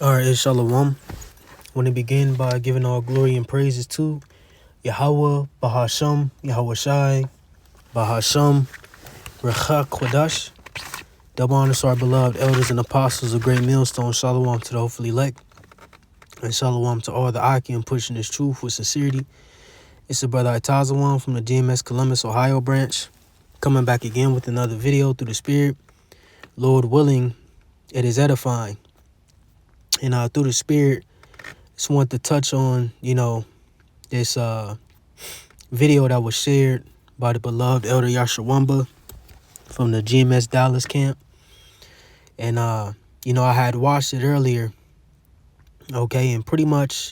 All right, Shalom. Want to begin by giving all glory and praises to Yahweh, Bahasham, Yahweh Shai, Bahasham, Recha Kodash. Double honor to our beloved elders and apostles of Great Millstone. Shalom to the hopefully elect. And shalom to all the Akim pushing this truth with sincerity. It's the brother Itazawan from the DMS Columbus, Ohio branch. Coming back again with another video through the Spirit. Lord willing, it is edifying. And through the Spirit, just want to touch on, this video that was shared by the beloved Elder Yashawamba from the GMS Dallas camp. And, I had watched it earlier, okay, and pretty much,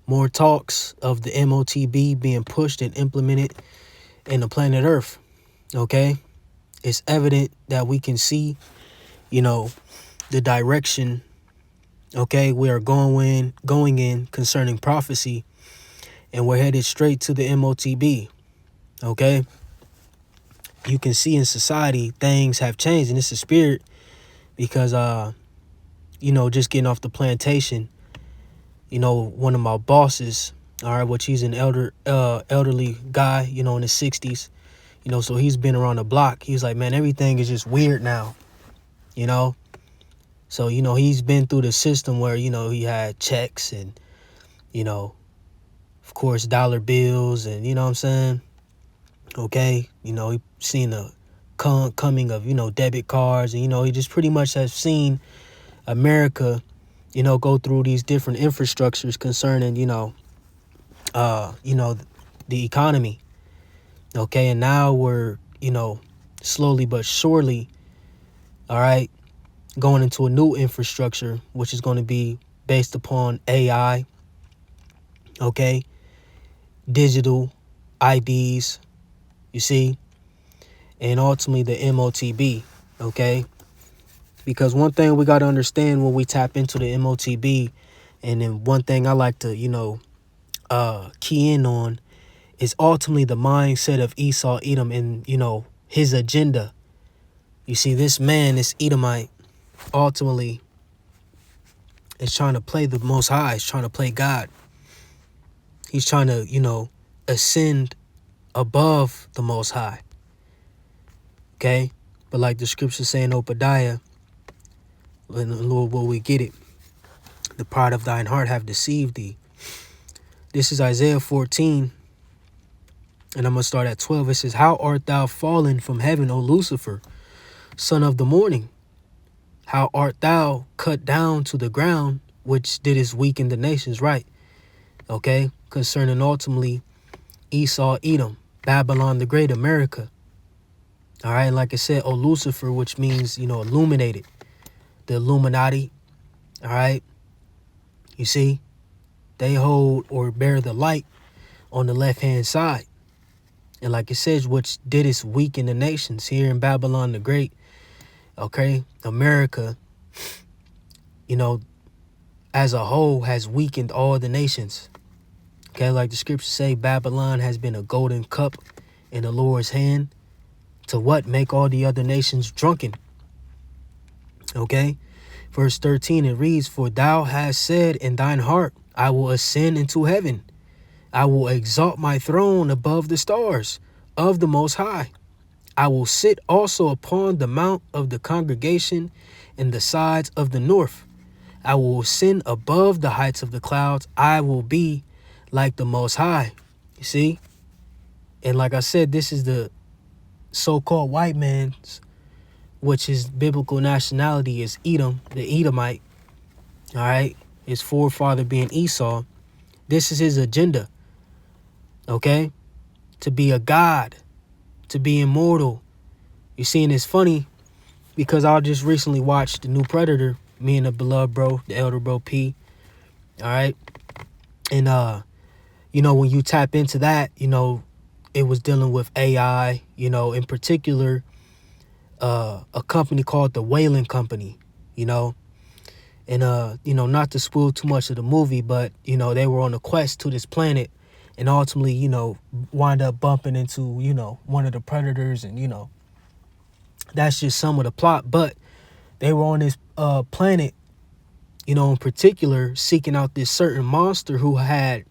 more talks of the MOTB being pushed and implemented in the planet Earth, okay? It's evident that we can see, the direction, okay, we are going in concerning prophecy, and we're headed straight to the MOTB, okay? You can see in society things have changed, and it's a spirit because, just getting off the plantation, one of my bosses, all right, which he's an elderly guy, in his 60s, so he's been around the block. He's like, man, everything is just weird now, So, he's been through the system where, he had checks and, of course, dollar bills and, you know what I'm saying? Okay. He seen the coming of, debit cards and, he just pretty much has seen America, go through these different infrastructures concerning, the economy. Okay. And now we're, slowly but surely, all right, going into a new infrastructure, which is going to be based upon AI, okay, digital IDs, you see, and ultimately the MOTB, okay, because one thing we got to understand when we tap into the MOTB, and then one thing I like to, key in on is ultimately the mindset of Esau, Edom, and, his agenda. You see, this man, this Edomite, ultimately is trying to play the Most High. He's trying to play God. He's trying to, ascend above the Most High. Okay? But like the scripture say in Obadiah, Lord, will we get it? The pride of thine heart have deceived thee. This is Isaiah 14. And I'm going to start at 12. It says, how art thou fallen from heaven, O Lucifer, son of the morning? How art thou cut down to the ground, which didst weaken the nations? Right. Okay. Concerning ultimately Esau, Edom, Babylon the Great, America. All right. Like I said, O Lucifer, which means, illuminated, the Illuminati. All right. You see, they hold or bear the light on the left hand side. And like it says, which didst weaken the nations here in Babylon the Great. Okay, America, as a whole has weakened all the nations. Okay, like the scriptures say, Babylon has been a golden cup in the Lord's hand to what? Make all the other nations drunken. Okay, verse 13, it reads, for thou hast said in thine heart, I will ascend into heaven. I will exalt my throne above the stars of the Most High. I will sit also upon the mount of the congregation in the sides of the north. I will ascend above the heights of the clouds. I will be like the Most High. You see? And like I said, this is the so-called white man's, which his biblical nationality is Edom, the Edomite. All right? His forefather being Esau. This is his agenda. Okay? To be a god. To be immortal. You see, and it's funny because I just recently watched the new Predator, me and the beloved bro, the elder bro P. All right. And, when you tap into that, it was dealing with AI, in particular, a company called the Whaling Company, and, not to spoil too much of the movie, but, they were on a quest to this planet and ultimately, wind up bumping into, one of the predators and, that's just some of the plot. But they were on this planet in particular, seeking out this certain monster who had,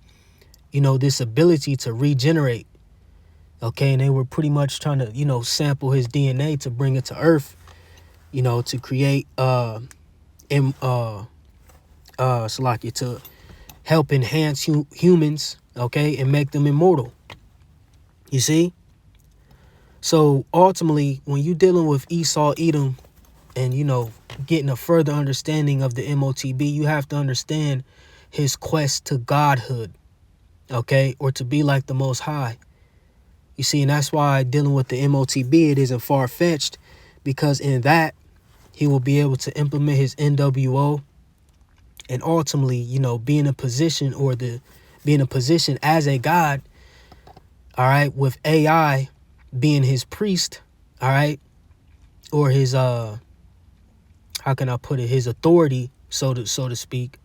this ability to regenerate. Okay, and they were pretty much trying to, sample his DNA to bring it to Earth, to create Salakia, to help enhance humans, okay, and make them immortal. You see? So ultimately, when you're dealing with Esau, Edom, and, getting a further understanding of the MOTB, you have to understand his quest to godhood, okay, or to be like the Most High. You see, and that's why dealing with the MOTB, it isn't far-fetched, because in that, he will be able to implement his NWO and ultimately, be in a position as a god, all right, with AI being his priest, all right, or his, how can I put it, his authority, so to speak,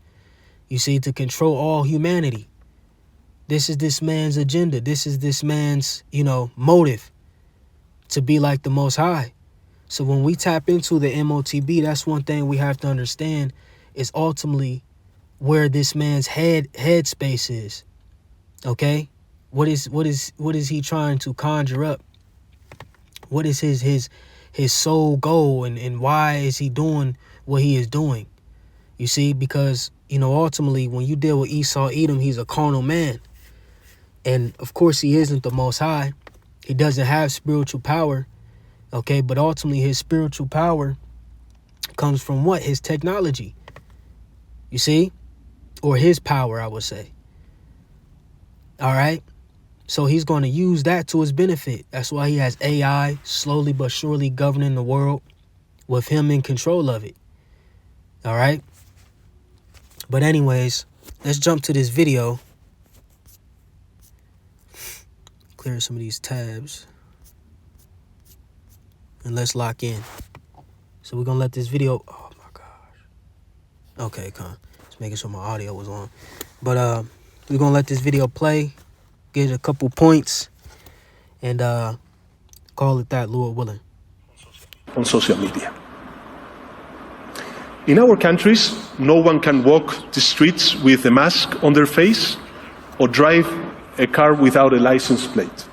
you see, to control all humanity. This is this man's agenda. This is this man's, motive to be like the Most High. So when we tap into the MOTB, that's one thing we have to understand is ultimately where this man's head space is. Okay? What is he trying to conjure up? What is his sole goal, and why is he doing what he is doing? You see, because, ultimately when you deal with Esau Edom, he's a carnal man. And of course he isn't the Most High. He doesn't have spiritual power. Okay, but ultimately his spiritual power comes from what? His technology. You see? Or his power, I would say. All right? So he's going to use that to his benefit. That's why he has AI slowly but surely governing the world with him in control of it. All right? But anyways, let's jump to this video. Clear some of these tabs. And let's lock in. So we're going to let this video... Oh, my gosh. Okay, come on. Just making sure my audio was on. But we're going to let this video play. Get a couple points. And call it that, Lord willing. On social media. In our countries, no one can walk the streets with a mask on their face or drive a car without a license plate.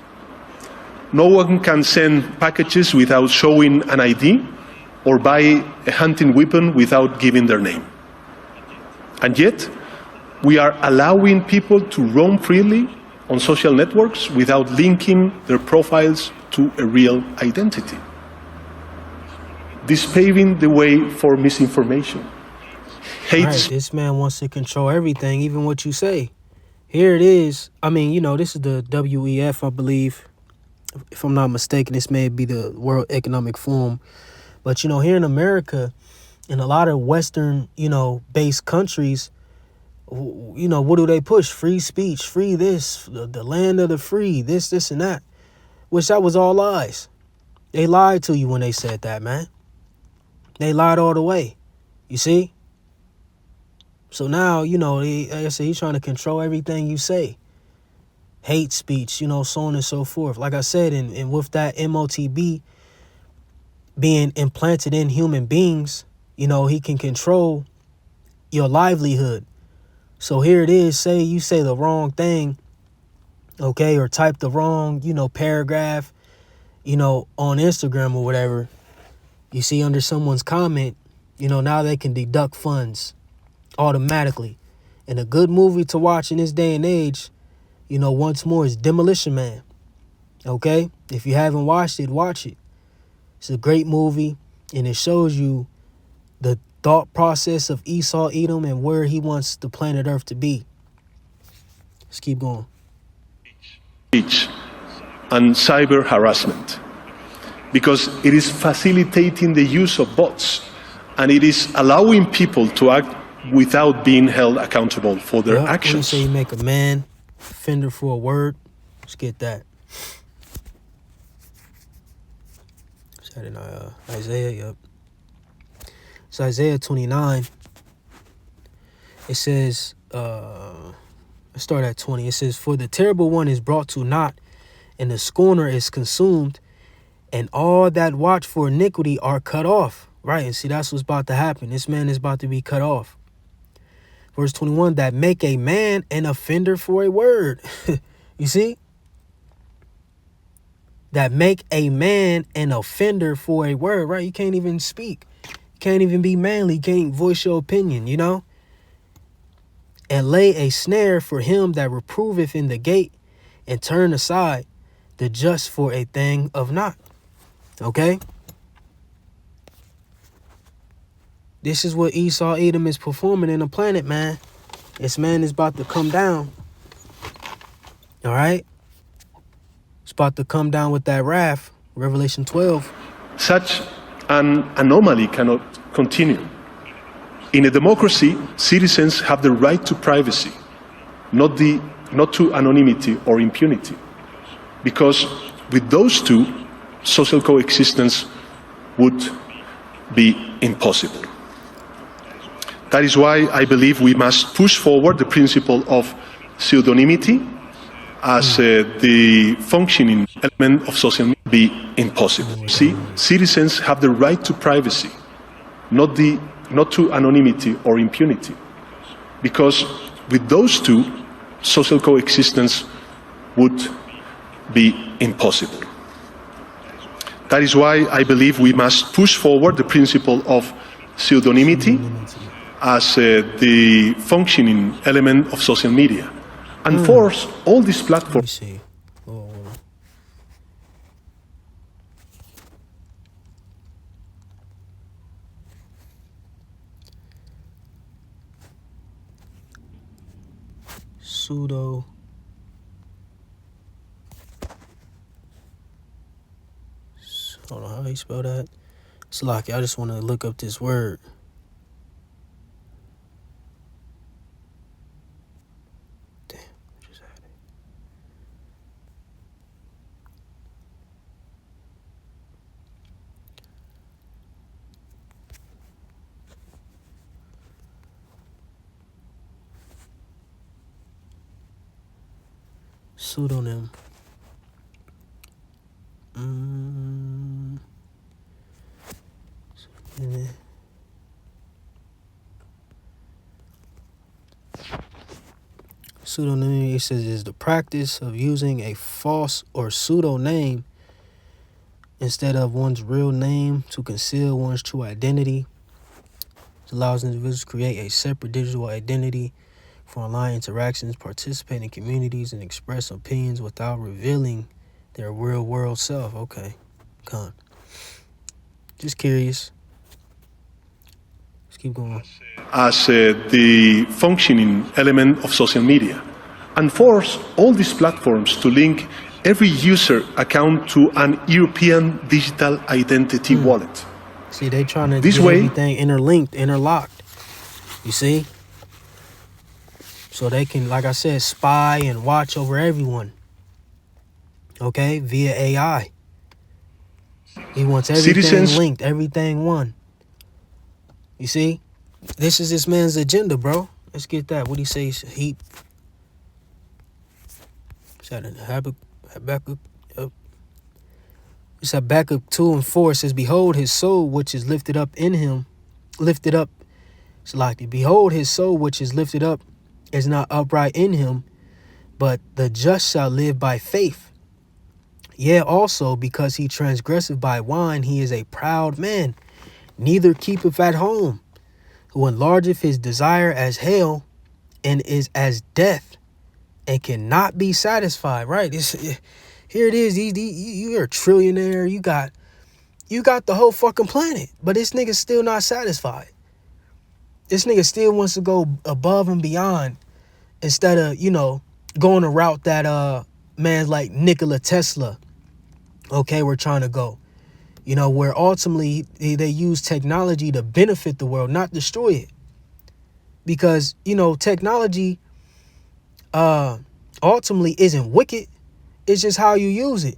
No one can send packages without showing an ID or buy a hunting weapon without giving their name. And yet, we are allowing people to roam freely on social networks without linking their profiles to a real identity. This paving the way for misinformation. Hate. Right, this man wants to control everything, even what you say. Here it is. I mean, this is the WEF, I believe. If I'm not mistaken, this may be the World Economic Forum. But, here in America, in a lot of Western, based countries, what do they push? Free speech, free this, the land of the free, this, and that. Which that was all lies. They lied to you when they said that, man. They lied all the way. You see? So now, like I said, he's trying to control everything you say. Hate speech, so on and so forth. Like I said, and with that MOTB being implanted in human beings, he can control your livelihood. So here it is, say you say the wrong thing, okay, or type the wrong, paragraph, on Instagram or whatever. You see under someone's comment, now they can deduct funds automatically. And a good movie to watch in this day and age, once more, is Demolition Man. Okay? If you haven't watched it, watch it. It's a great movie, and it shows you the thought process of Esau Edom and where he wants the planet Earth to be. Let's keep going. And cyber harassment. Because it is facilitating the use of bots, and it is allowing people to act without being held accountable for their actions. When you say you make a man offender for a word, let's get that. Is that in Isaiah? Yep. It's Isaiah 29. It says, let's start at 20. It says, "For the terrible one is brought to naught, and the scorner is consumed, and all that watch for iniquity are cut off." Right, and see, that's what's about to happen. This man is about to be cut off. Verse 21, that make a man an offender for a word. You see? That make a man an offender for a word, right? You can't even speak. You can't even be manly. You can't voice your opinion, you know? And lay a snare for him that reproveth in the gate, and turn aside the just for a thing of naught. Okay? This is what Esau Edom is performing in the planet, man. This man is about to come down. All right? It's about to come down with that wrath. Revelation 12. Such an anomaly cannot continue. In a democracy, citizens have the right to privacy, not to anonymity or impunity. Because with those two, social coexistence would be impossible. That is why I believe we must push forward the principle of pseudonymity as the functioning element of social media be impossible. See, citizens have the right to privacy, not to anonymity or impunity. Because with those two, social coexistence would be impossible. That is why I believe we must push forward the principle of pseudonymity as the functioning element of social media, and force all these platforms. Let me see. Oh. Pseudo. Hold on, how do you spell that? Slocky, I just want to look up this word. Damn, I just had it. Pseudonym. Pseudonym, it says, is the practice of using a false or pseudo name instead of one's real name to conceal one's true identity. It allows individuals to create a separate digital identity for online interactions, participate in communities, and express opinions without revealing their real world self. Okay, con. Just curious. Let's keep going. As the functioning element of social media, and force all these platforms to link every user account to an European digital identity wallet. See, they trying to This get way, everything interlocked. You see? So they can, like I said, spy and watch over everyone. Okay? Via AI. He wants everything linked, everything one. You see? This is this man's agenda, bro. Let's get that. What he says, heap. Is that in Habakkuk? It's Habakkuk 2 and 4. It says, behold, his soul, which is lifted up in him, lifted up. It's like, behold, his soul, which is lifted up, is not upright in him, but the just shall live by faith. Yea, also, because he transgresseth by wine, he is a proud man, neither keepeth at home, who enlargeth his desire as hell, and is as death, and cannot be satisfied. Right? Here it is. You're a trillionaire. You got the whole fucking planet, but this nigga's still not satisfied. This nigga still wants to go above and beyond instead of, going a route that man like Nikola Tesla, okay, we're trying to go. Where ultimately they use technology to benefit the world, not destroy it. Because, technology ultimately isn't wicked. It's just how you use it.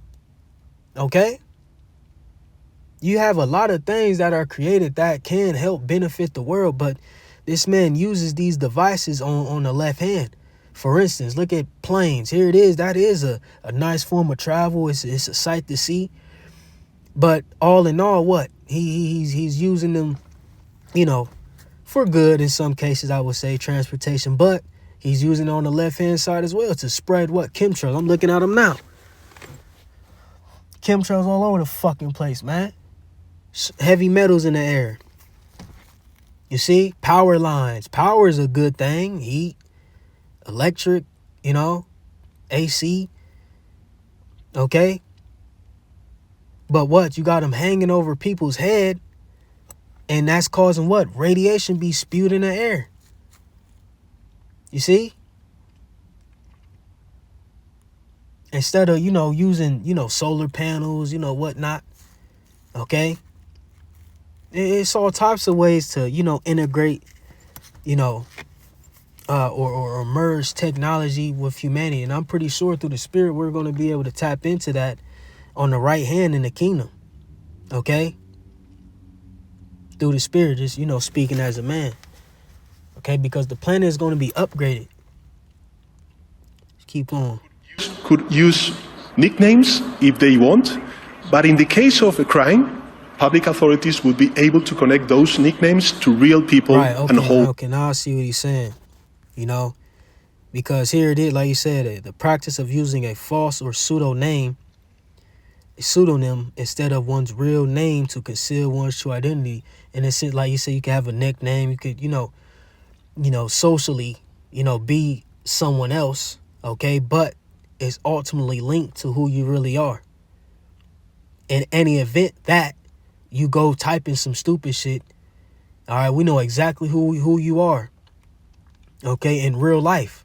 Okay? You have a lot of things that are created that can help benefit the world, but this man uses these devices on the left hand. For instance, look at planes. Here it is. That is a nice form of travel. It's a sight to see. But all in all, what? He's using them, for good in some cases, I would say, transportation. But he's using it on the left-hand side as well to spread what? Chemtrails. I'm looking at them now. Chemtrails all over the fucking place, man. Heavy metals in the air. You see? Power lines. Power is a good thing. Heat, electric, you know, AC. Okay? But what? You got them hanging over people's head. And that's causing what? Radiation be spewed in the air. You see? Instead of, using, solar panels, whatnot. Okay? It's all types of ways to, integrate, or merge technology with humanity. And I'm pretty sure through the Spirit, we're going to be able to tap into that on the right hand in the kingdom. Okay? Through the Spirit, just, speaking as a man. Okay? Because the planet is going to be upgraded. Just keep on. Could use nicknames if they want, but in the case of a crime, public authorities would be able to connect those nicknames to real people and hold. Okay, now I see what he's saying. Because here it is, like you said, the practice of using a false or pseudonym instead of one's real name to conceal one's true identity. And it's like you said, you could have a nickname, you could, socially, be someone else, okay, but it's ultimately linked to who you really are. In any event that you go type in some stupid shit, all right, we know exactly who you are, okay, in real life.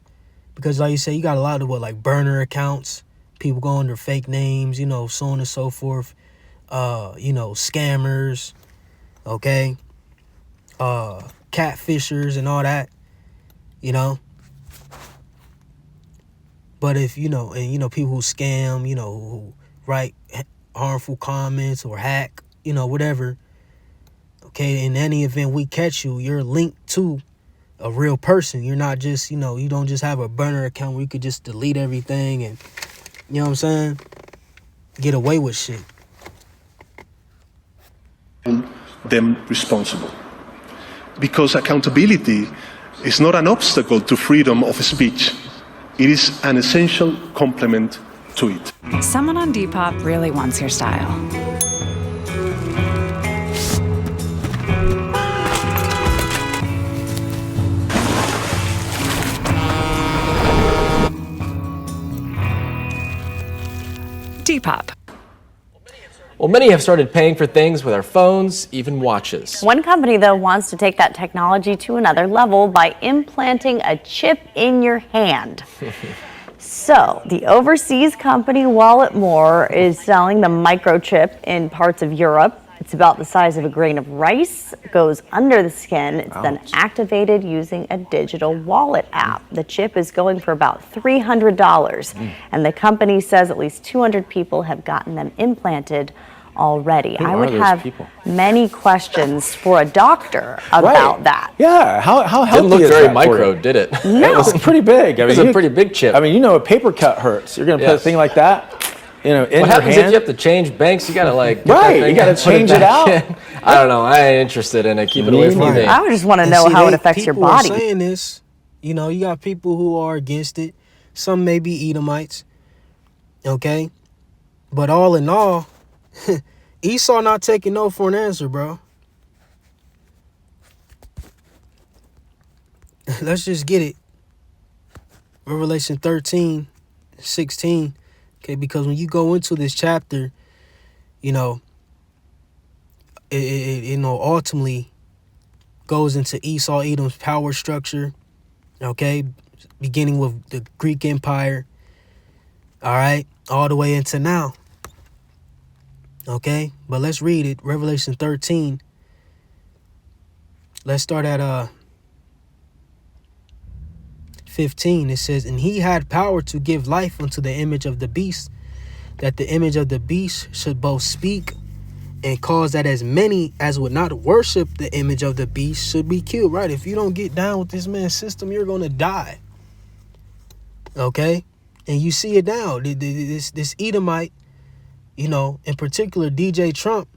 Because like you say, you got a lot of burner accounts, people go under fake names, so on and so forth, scammers, okay, catfishers and all that, But if, people who scam, who write harmful comments or hack, whatever, okay, in any event we catch you, you're linked to a real person. You're not just, you don't just have a burner account where you could just delete everything and, you know what I'm saying, get away with shit. Them responsible. Because accountability is not an obstacle to freedom of speech. It is an essential complement to it. Someone on Depop really wants your style. Depop. Well, many have started paying for things with our phones, even watches. One company, though, wants to take that technology to another level by implanting a chip in your hand. So, the overseas company Walletmore is selling the microchip in parts of Europe. It's about the size of a grain of rice, goes under the skin. It's then activated using a digital wallet app. The chip is going for about $300, and the company says at least 200 people have gotten them implanted already. I would have many questions for a doctor about that. Yeah, how healthy Didn't look is very that for micro, you? did it? No. It was pretty big. It was a pretty big chip. I mean, a paper cut hurts. You're going to put a thing like that, in what your happens hand? if you have to change banks? You got to get that Right, thing you got and to put change it back out. in. I don't know. I ain't interested in it. Keep it away from me. I would just want to And know see, how it affects your people are body. saying this, you got people who are against it. Some may be Edomites, okay? But all in all, Esau not taking no for an answer, bro. Let's just get it. Revelation 13:16. Okay, because when you go into this chapter, it ultimately goes into Esau, Edom's power structure. Okay, beginning with the Greek Empire. All right, all the way into now. Okay, but let's read it. Revelation 13. Let's start at 15. It says, and he had power to give life unto the image of the beast, that the image of the beast should both speak and cause that as many as would not worship the image of the beast should be killed. Right? If you don't get down with this man's system, you're going to die. Okay? And you see it now. This Edomite, in particular DJ Trump,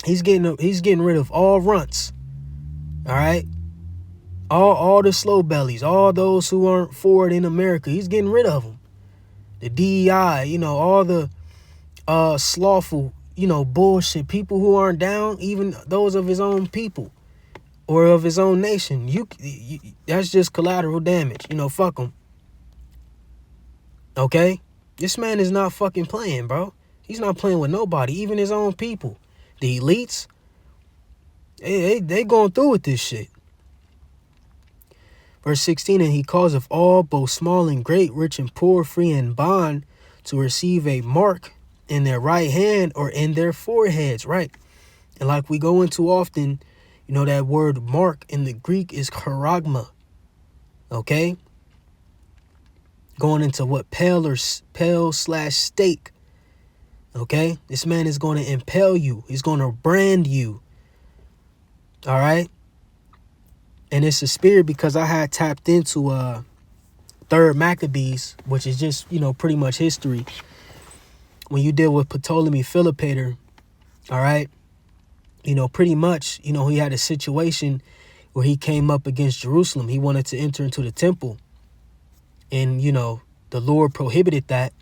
he's getting rid of all runts. All right. All the slow bellies, all those who aren't for it in America, he's getting rid of them. The DEI, all the slothful, bullshit people who aren't down, even those of his own people or of his own nation. You that's just collateral damage. Fuck them. Okay? This man is not fucking playing, bro. He's not playing with nobody, even his own people. The elites, they going through with this shit. Verse 16, and he causeth all, both small and great, rich and poor, free and bond, to receive a mark in their right hand or in their foreheads, right? And like we go into often, that word mark in the Greek is charagma, okay? Going into what pale/stake, okay? This man is going to impale you. He's going to brand you, all right? And it's a spirit because I had tapped into 3rd Maccabees, which is just, pretty much history. When you deal with Ptolemy Philopator, all right, pretty much, he had a situation where he came up against Jerusalem. He wanted to enter into the temple. And, the Lord prohibited that,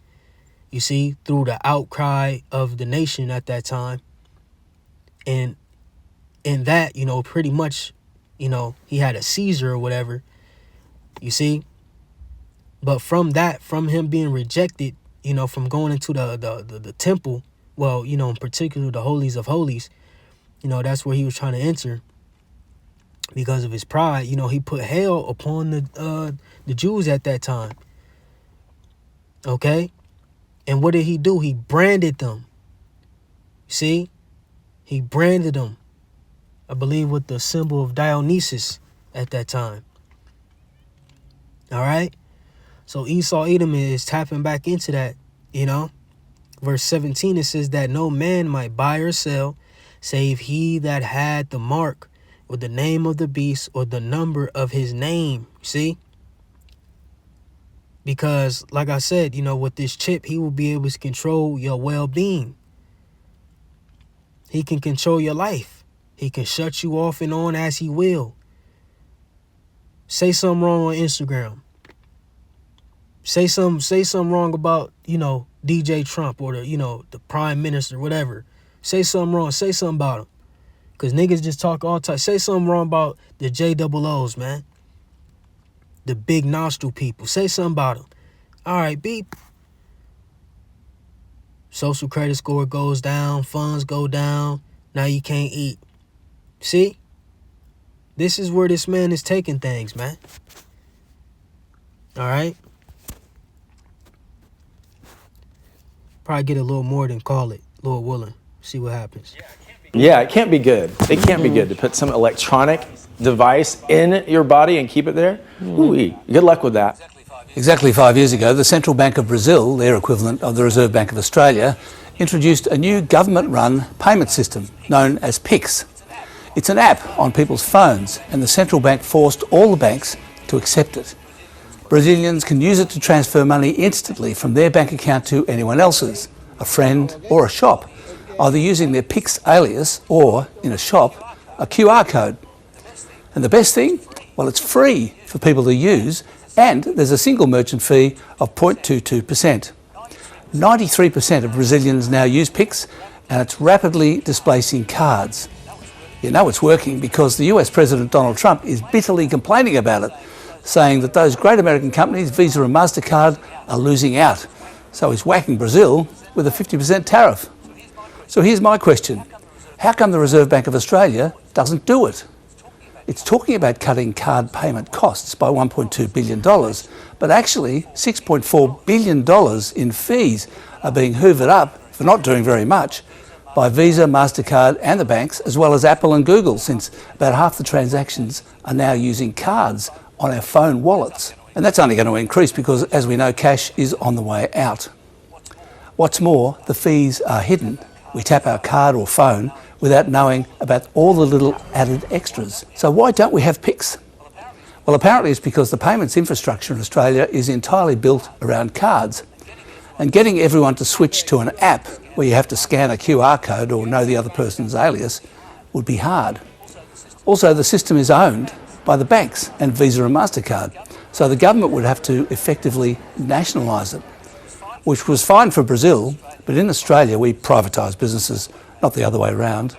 you see, through the outcry of the nation at that time. And in that, pretty much, he had a seizure or whatever, you see. But from him being rejected, from going into the temple, well, in particular the holies of holies, that's where he was trying to enter because of his pride. He put hell upon the Jews at that time. Okay? And what did he do? He branded them. See? He branded them. I believe with the symbol of Dionysus at that time. All right? So Esau Edom is tapping back into that, Verse 17, it says that no man might buy or sell, save he that had the mark or the name of the beast or the number of his name. See? Because, like I said, with this chip, he will be able to control your well-being. He can control your life. He can shut you off and on as he will. Say something wrong on Instagram. Say something wrong about, DJ Trump or the prime minister, whatever. Say something wrong. Say something about him. Because niggas just talk all time. Say something wrong about the JOOs, man. The big nostril people. Say something about them. All right, beep. Social credit score goes down. Funds go down. Now you can't eat. See? This is where this man is taking things, man. All right? Probably get a little more than call it, Lord willing. See what happens. Yeah, it can't be good. It can't be good to put some electronic device in your body and keep it there. Ooh-wee. Good luck with that. Exactly 5 years ago, the Central Bank of Brazil, their equivalent of the Reserve Bank of Australia, introduced a new government-run payment system known as PIX. It's an app on people's phones, and the central bank forced all the banks to accept it. Brazilians can use it to transfer money instantly from their bank account to anyone else's, a friend or a shop, either using their PIX alias or, in a shop, a QR code. And the best thing? Well, it's free for people to use, and there's a single merchant fee of 0.22%. 93% of Brazilians now use PIX, and it's rapidly displacing cards. You know it's working because the US President Donald Trump is bitterly complaining about it, saying that those great American companies, Visa and MasterCard, are losing out. So he's whacking Brazil with a 50% tariff. So here's my question. How come the Reserve Bank of Australia doesn't do it? It's talking about cutting card payment costs by $1.2 billion, but actually $6.4 billion in fees are being hoovered up for not doing very much by Visa, MasterCard and the banks, as well as Apple and Google, since about half the transactions are now using cards on our phone wallets. And that's only going to increase because, as we know, cash is on the way out. What's more, the fees are hidden. We tap our card or phone without knowing about all the little added extras. So why don't we have PIX? Well, apparently it's because the payments infrastructure in Australia is entirely built around cards. And getting everyone to switch to an app where you have to scan a QR code or know the other person's alias would be hard. Also, the system is owned by the banks and Visa and MasterCard. So the government would have to effectively nationalise it, which was fine for Brazil, but in Australia we privatise businesses, not the other way around.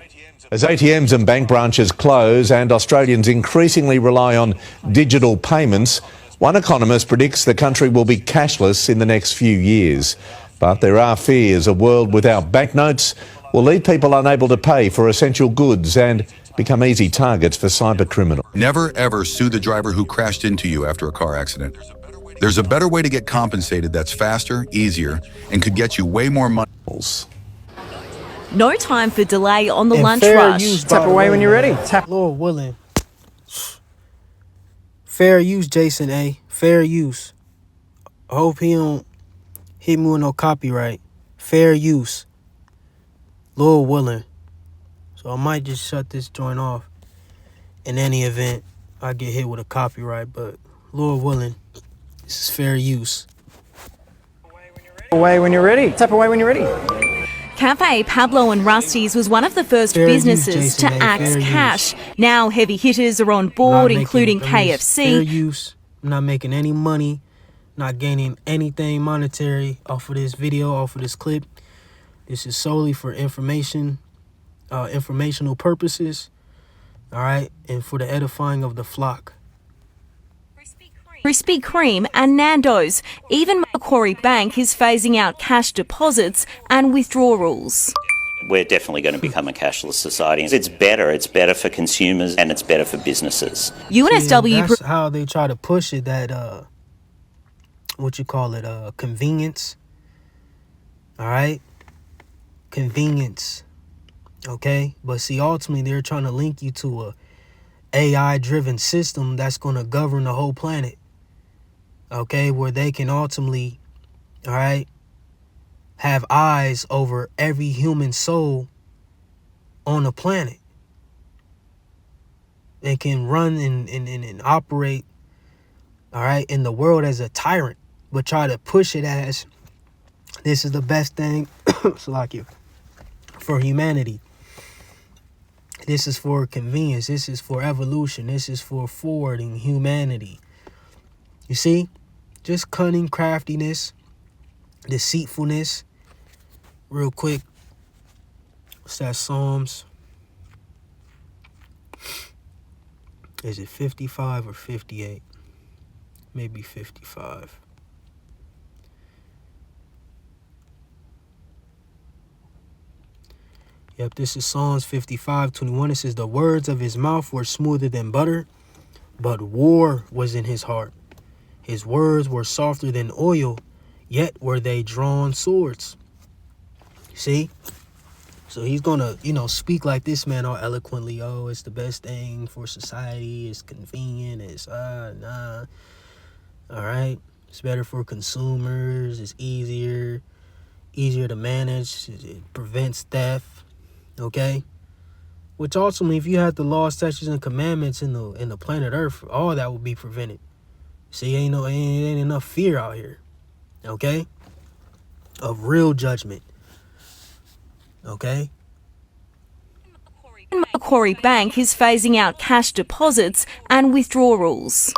As ATMs and bank branches close and Australians increasingly rely on digital payments, one economist predicts the country will be cashless in the next few years. But there are fears a world without banknotes will leave people unable to pay for essential goods and become easy targets for cyber criminals. Never ever sue the driver who crashed into you after a car accident. There's a better way to get compensated that's faster, easier, and could get you way more money. No time for delay on the And lunch fair rush. use, by Tap the away way, when you're ready. man. Tap. Lord willing. Fair use, Jason A. Fair use. I hope he don't hit me with no copyright. Fair use. Lord willing. So I might just shut this joint off. In any event, I get hit with a copyright, but Lord willing, this is fair use. Away when you're ready. Tap away when you're ready. Cafe Pablo and Rusty's was one of the first Fair use, businesses to Jason A. axe Fair use. cash. Now heavy hitters are on Not board, making- including I mean, it's fair KFC. use. I'm not making any money, not gaining anything monetary off of this video, off of this clip. This is solely for informational purposes, all right, and for the edifying of the flock. Krispy Kreme and Nando's. Even Macquarie Bank is phasing out cash deposits and withdrawals. We're definitely going to become a cashless society. It's better for consumers and it's better for businesses. UNSW That's how they try to push it, that convenience. All right, convenience. Okay, but see, ultimately they're trying to link you to a AI driven system that's going to govern the whole planet. Okay, where they can ultimately, all right, have eyes over every human soul on the planet. They can run and operate, all right, in the world as a tyrant, but try to push it as this is the best thing for humanity. This is for convenience. This is for evolution. This is for forwarding humanity. You see? Just cunning, craftiness, deceitfulness. Real quick. What's that, Psalms? Is it 55 or 58? Maybe 55. Yep, this is Psalms 55:21. It says, the words of his mouth were smoother than butter, but war was in his heart. His words were softer than oil, yet were they drawn swords. See? So he's going to, speak like this man all eloquently. Oh, it's the best thing for society. It's convenient. It's, nah. All right. It's better for consumers. It's easier to manage. It prevents theft. Okay? Which ultimately, if you had the laws, statutes, and commandments in the planet Earth, all that would be prevented. See, ain't enough fear out here, okay? Of real judgment, okay? Macquarie Bank is phasing out cash deposits and withdrawals.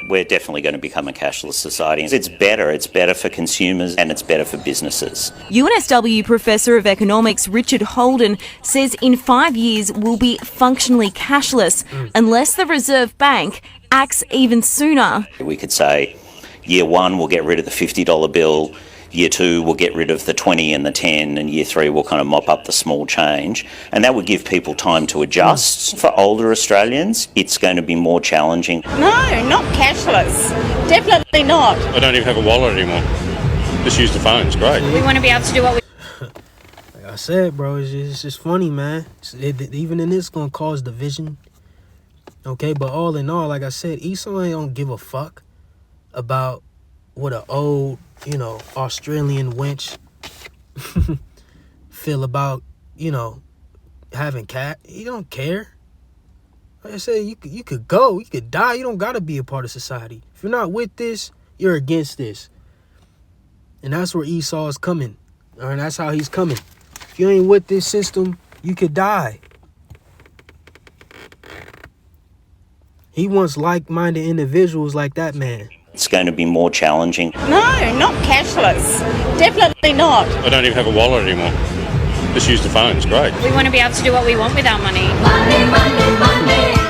We're definitely going to become a cashless society. It's better for consumers and it's better for businesses. UNSW Professor of Economics Richard Holden says in 5 years we'll be functionally cashless unless the Reserve Bank acts even sooner. We could say year one, we'll get rid of the $50 bill. Year two, we'll get rid of the 20 and the 10. And year three, we'll kind of mop up the small change. And that would give people time to adjust. For older Australians, it's going to be more challenging. No, not cashless. Definitely not. I don't even have a wallet anymore. Just use the phone. It's great. We want to be able to do what we... Like I said, bro, it's just funny, man. Even in this, going to cause division. Okay, but all in all, like I said, Esau ain't don't give a fuck about what an old, Australian wench feel about, having cat. He don't care. Like I said, you could go, you could die. You don't got to be a part of society. If you're not with this, you're against this. And that's where Esau is coming. All right, that's how he's coming. If you ain't with this system, you could die. He wants like-minded individuals like that man. It's going to be more challenging. No, not cashless. Definitely not. I don't even have a wallet anymore. Just use the phone. It's great. We want to be able to do what we want with our money.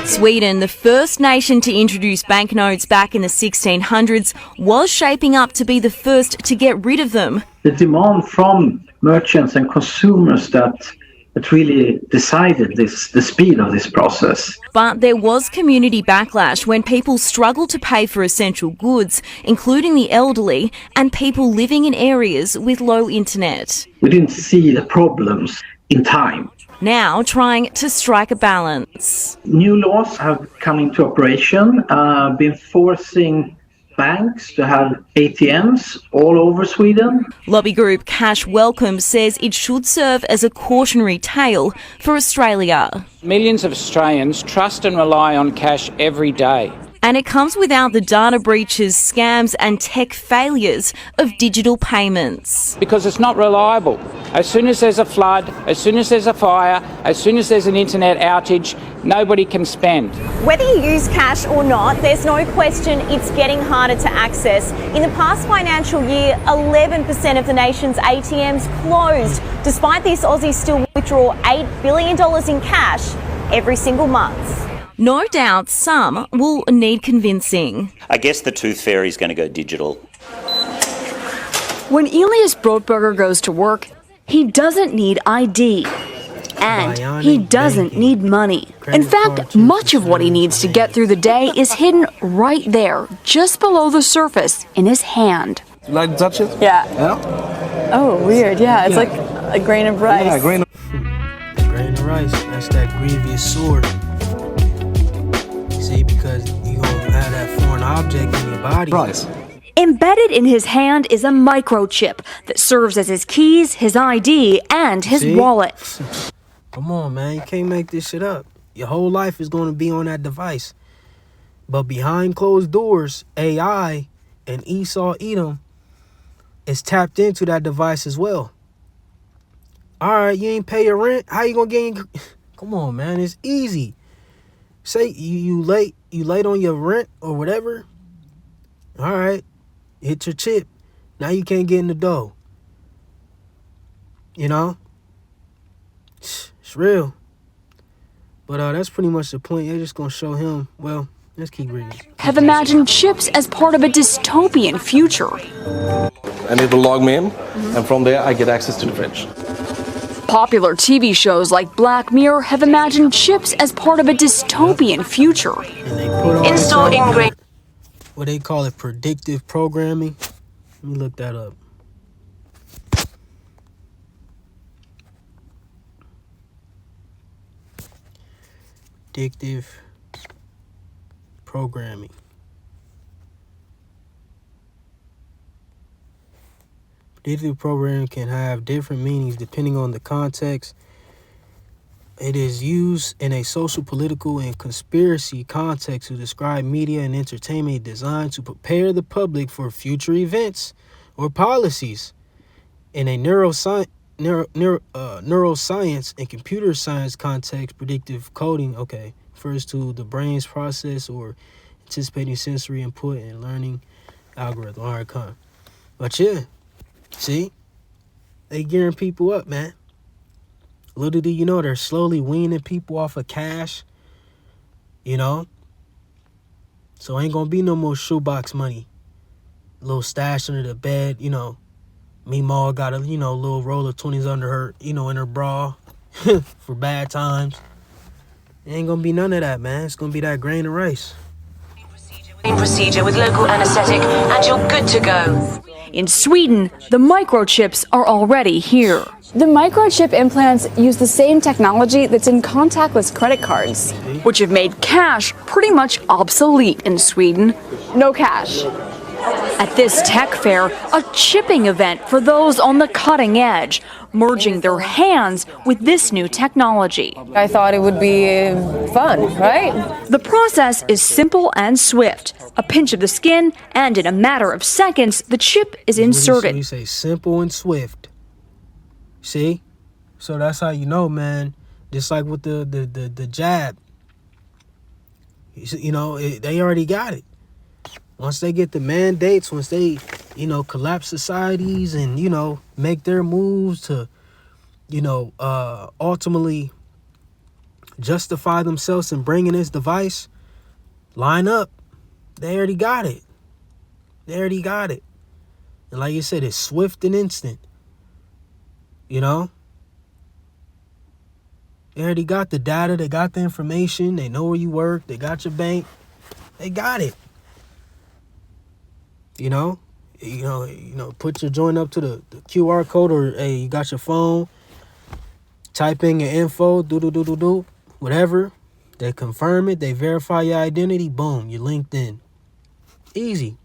Sweden, the first nation to introduce banknotes back in the 1600s, was shaping up to be the first to get rid of them. The demand from merchants and consumers that really decided the speed of this process. But there was community backlash when people struggled to pay for essential goods, including the elderly and people living in areas with low internet. We didn't see the problems in time. Now trying to strike a balance. New laws have come into operation, been forcing banks to have ATMs all over Sweden. Lobby group Cash Welcome says it should serve as a cautionary tale for Australia. Millions of Australians trust and rely on cash every day. And it comes without the data breaches, scams and tech failures of digital payments. Because it's not reliable. As soon as there's a flood, as soon as there's a fire, as soon as there's an internet outage, nobody can spend. Whether you use cash or not, there's no question it's getting harder to access. In the past financial year, 11% of the nation's ATMs closed. Despite this, Aussies still withdraw $8 billion in cash every single month. No doubt some will need convincing. I guess the tooth fairy is going to go digital. When Elias Brotberger goes to work, he doesn't need ID. And he doesn't need money. In fact, much of what he needs to get through the day is hidden right there, just below the surface, in his hand. You like to touch it? Yeah. Yeah? Oh, weird. Yeah, it's like a grain of rice. Yeah, grain of rice. That's that grievous sword. See, because you gonna have that foreign object in your body. Rice. Embedded in his hand is a microchip that serves as his keys, his ID, and his wallet. Come on, man. You can't make this shit up. Your whole life is going to be on that device. But behind closed doors, AI and Esau Edom is tapped into that device as well. All right, you ain't pay your rent. How you going to get... Come on, man. It's easy. Say you late on your rent or whatever. All right. Hit your chip. Now you can't get in the door. You know? It's real. But that's pretty much the point. They're just going to show him, well, let's keep reading. Have imagined chips as part of a dystopian future. And it will log me in, and from there I get access to the fridge. Popular TV shows like Black Mirror have imagined chips as part of a dystopian future. Install ingredient. What they call it, predictive programming. Let me look that up. Predictive programming. Predictive programming can have different meanings depending on the context. It is used in a social, political, and conspiracy context to describe media and entertainment designed to prepare the public for future events or policies. In a neuroscience and computer science context, predictive coding, refers to the brain's process or anticipating sensory input and learning algorithm. All right, come. But yeah, see, they gearing people up, man. Little do you know, they're slowly weaning people off of cash, you know? So ain't gonna be no more shoebox money. A little stash under the bed, you know. Meemaw got a, little roll of 20s under her, in her bra for bad times. It ain't gonna be none of that, man. It's gonna be that grain of rice. Procedure with local anesthetic, and you're good to go. In Sweden, the microchips are already here. The microchip implants use the same technology that's in contactless credit cards, which have made cash pretty much obsolete in Sweden. No cash. At this tech fair, a chipping event for those on the cutting edge, merging their hands with this new technology. I thought it would be fun, right? The process is simple and swift. A pinch of the skin, and in a matter of seconds, the chip is inserted. You say simple and swift. See? So that's how you know, man. Just like with the jab. You know, they already got it. Once they get the mandates, once they, you know, collapse societies and, you know, make their moves to, you know, ultimately justify themselves in bringing this device, line up. They already got it. They already got it. And like you said, it's swift and instant. You know? They already got the data. They got the information. They know where you work. They got your bank. They got it. You know, put your joint up to the QR code, or hey, you got your phone. Type in your info, do, whatever. They confirm it. They verify your identity. Boom, you're linked in. Easy.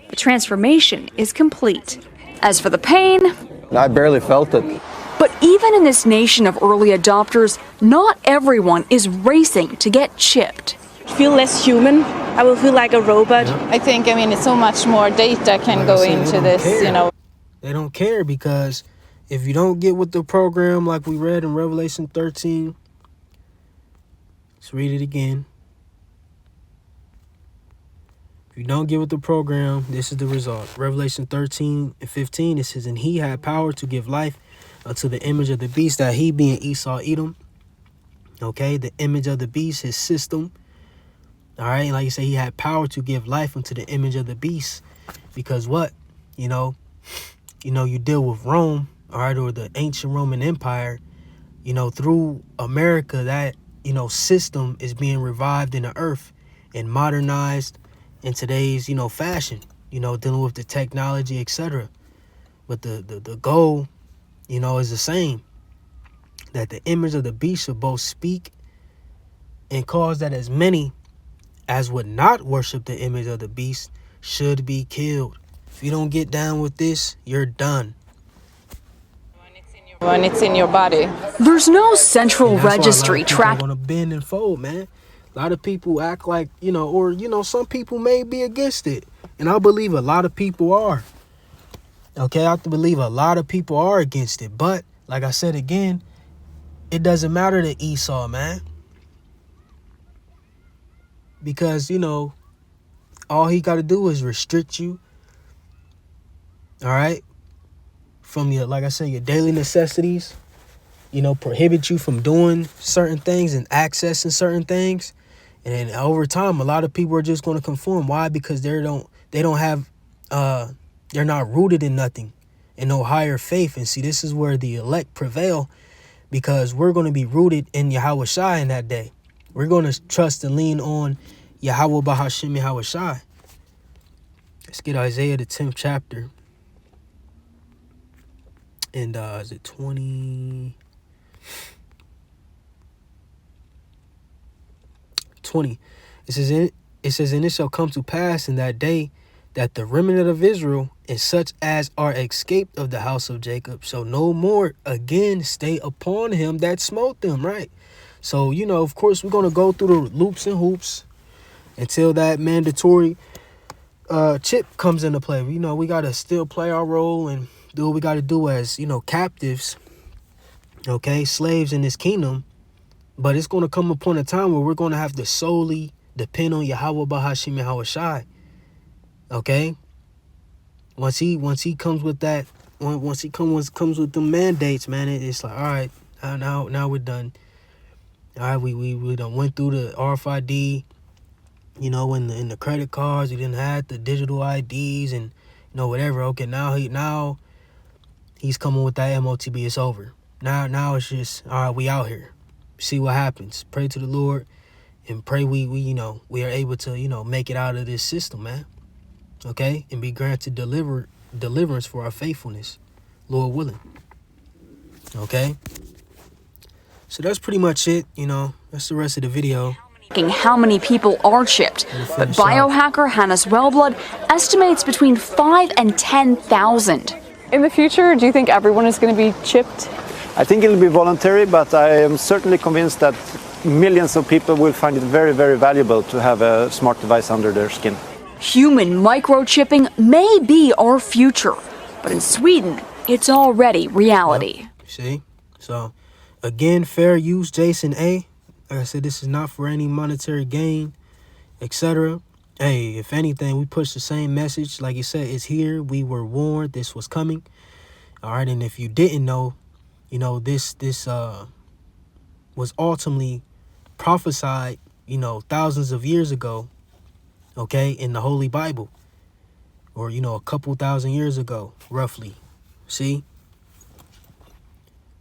The transformation is complete. As for the pain, I barely felt it. But even in this nation of early adopters, not everyone is racing to get chipped. Feel less human. I will feel like a robot. I think, it's so much more data can go into this, you know. They don't care, because if you don't get with the program like we read in Revelation 13, let's read it again. If you don't get with the program, this is the result. Revelation 13:15, it says, and he had power to give life unto the image of the beast, that he being Esau, Edom. Okay, the image of the beast, his system. All right, like you say, he had power to give life unto the image of the beast. Because what? You know, you deal with Rome, all right, or the ancient Roman Empire. You know, through America, that, you know, system is being revived in the earth and modernized in today's, you know, fashion, you know, dealing with the technology, etc. But the goal, you know, is the same. That the image of the beast should both speak and cause that as many as would not worship the image of the beast should be killed. If you don't get down with this, you're done. When it's in your body. There's no central registry track. Going to bend and fold, man. A lot of people act like, you know, or, you know, some people may be against it. And I believe a lot of people are. Okay, I believe a lot of people are against it. But, like I said again, it doesn't matter to Esau, man. Because, you know, all he got to do is restrict you. All right. From your, like I said, your daily necessities. You know, prohibit you from doing certain things and accessing certain things. And then over time, a lot of people are just going to conform. Why? Because they don't have, they're not rooted in nothing, in no higher faith. And see, this is where the elect prevail, because we're going to be rooted in Yahweh Shai in that day. We're going to trust and lean on Yahweh Bahashim Yahweh Shai. Let's get Isaiah, the 10th chapter. And is it 20? 20. It says, and it shall come to pass in that day that the remnant of Israel and such as are escaped of the house of Jacob shall no more again stay upon him that smote them, right? So, you know, of course, we're going to go through the loops and hoops until that mandatory chip comes into play. You know, we got to still play our role and do what we got to do as, you know, captives, okay, slaves in this kingdom. But it's going to come upon a time where we're going to have to solely depend on Yahweh Bahashim Yahweh Shai. Okay? Once he comes with that, once he comes with the mandates, man, it's like, all right, now we're done. All right, we done went through the RFID, you know, in the credit cards. We didn't have the digital IDs and, you know, whatever. Okay, now he's coming with that motb. It's over. Now it's just, all right, we out here. See what happens. Pray to the Lord and pray we are able to, you know, make it out of this system, man. Okay? And be granted deliverance for our faithfulness, Lord willing. Okay? So that's pretty much it, you know. That's the rest of the video. How many people are chipped, but biohacker Hannes Wellblood estimates between 5 and 10,000. In the future, do you think everyone is going to be chipped? I think it'll be voluntary, but I am certainly convinced that millions of people will find it very, very valuable to have a smart device under their skin. Human microchipping may be our future, but in Sweden, it's already reality. See? So, again, fair use, Jason A. Like I said, this is not for any monetary gain, etc. Hey, if anything, we push the same message. Like you said, it's here. We were warned this was coming. All right, and if you didn't know, you know, this was ultimately prophesied, you know, thousands of years ago, okay, in the Holy Bible, or, you know, a couple thousand years ago, roughly. See?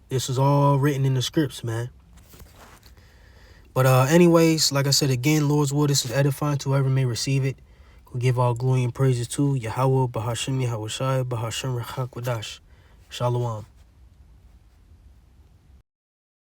This was all written in the scripts, man. But anyways, like I said, again, Lord's will, this is edifying to whoever may receive it. We'll give all glory and praises to Yahweh, Bahashim, Yahweh Shai, Bahashim, Rechak, Wadash. Shalom.